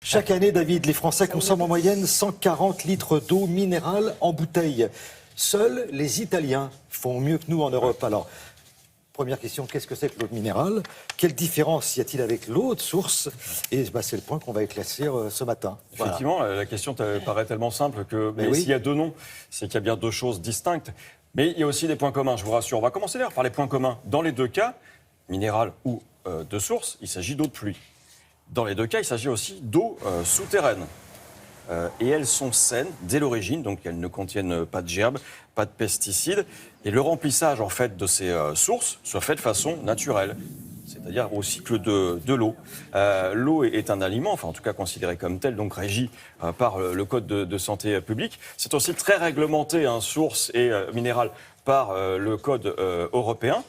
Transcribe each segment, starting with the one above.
Chaque année, David, les Français consomment en moyenne 140 litres d'eau minérale en bouteille. Seuls les Italiens font mieux que nous en Europe. Alors, première question, qu'est-ce que c'est que l'eau minérale? Quelle différence y a-t-il avec l'eau de source? Et c'est le point qu'on va éclaircir ce matin. Effectivement, la question paraît tellement simple que Mais oui. s'il y a deux noms, c'est qu'il y a bien deux choses distinctes. Mais il y a aussi des points communs, je vous rassure. On va commencer d'ailleurs par les points communs. Dans les deux cas, minérale ou de source, il s'agit d'eau de pluie. Dans les deux cas, il s'agit aussi d'eau souterraine. Et elles sont saines dès l'origine, donc elles ne contiennent pas de gerbes, pas de pesticides. Et le remplissage en fait de ces sources se fait de façon naturelle, c'est-à-dire au cycle de l'eau. L'eau est un aliment, enfin en tout cas considéré comme tel, donc régi par le Code de santé publique. C'est aussi très réglementé, source et minérale, par le Code européen.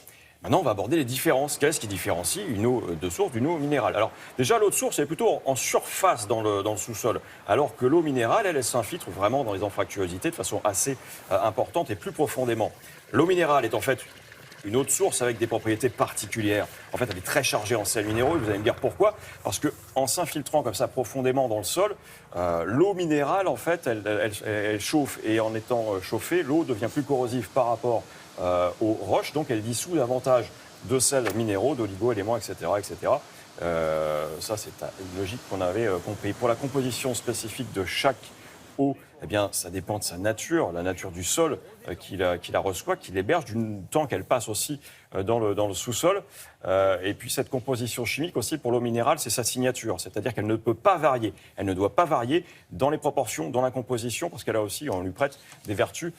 Maintenant, on va aborder les différences. Qu'est-ce qui différencie une eau de source d'une eau minérale? Alors, déjà, l'eau de source, elle est plutôt en surface dans le sous-sol, alors que l'eau minérale, elle s'infiltre vraiment dans les anfractuosités de façon assez importante et plus profondément. L'eau minérale est en fait une eau de source avec des propriétés particulières. En fait, elle est très chargée en sels minéraux. Et vous allez me dire pourquoi? Parce qu'en s'infiltrant comme ça profondément dans le sol, l'eau minérale, en fait, elle chauffe. Et en étant chauffée, l'eau devient plus corrosive par rapport aux roches, donc elle dissout davantage de sels minéraux, d'oligo-éléments, etc. etc. Ça, c'est une logique qu'on avait compris. Pour la composition spécifique de chaque eau, eh bien, ça dépend de sa nature, la nature du sol qui la reçoit, qui l'héberge, du temps qu'elle passe aussi dans le sous-sol. Et puis cette composition chimique aussi pour l'eau minérale, c'est sa signature, c'est-à-dire qu'elle ne peut pas varier. Elle ne doit pas varier dans les proportions, dans la composition, parce qu'elle a aussi, on lui prête des vertus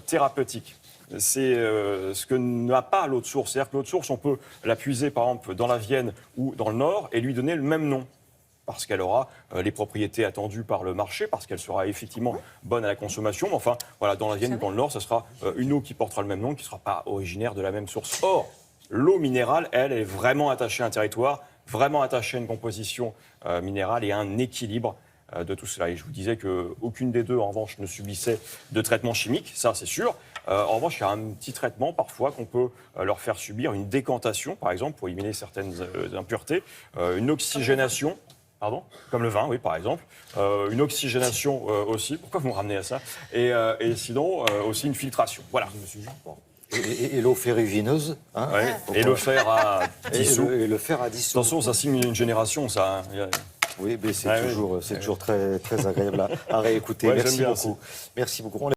thérapeutiques. C'est ce que n'a pas l'eau de source. C'est-à-dire que l'eau de source, on peut la puiser par exemple dans la Vienne ou dans le Nord et lui donner le même nom. Parce qu'elle aura les propriétés attendues par le marché, parce qu'elle sera effectivement bonne à la consommation. Mais enfin, voilà, dans la Vienne ou dans le Nord, ce sera une eau qui portera le même nom, qui ne sera pas originaire de la même source. Or, l'eau minérale, elle est vraiment attachée à un territoire, vraiment attachée à une composition minérale et à un équilibre de tout cela. Et je vous disais qu'aucune des deux, en revanche, ne subissait de traitement chimique, ça c'est sûr. En revanche, il y a un petit traitement parfois qu'on peut leur faire subir, une décantation, par exemple, pour éliminer certaines impuretés, une oxygénation. Pardon? Comme le vin, oui, par exemple. Une oxygénation aussi. Pourquoi vous me ramenez à ça? Et sinon, aussi une filtration. Voilà. Bon. Et l'eau ferrugineuse, ouais. Et le fer à dissous. Et le fer à dissous. Attention, ça signe une génération, ça. Oui, mais c'est toujours très, très agréable à réécouter. Ouais, Merci bien, beaucoup. Merci beaucoup.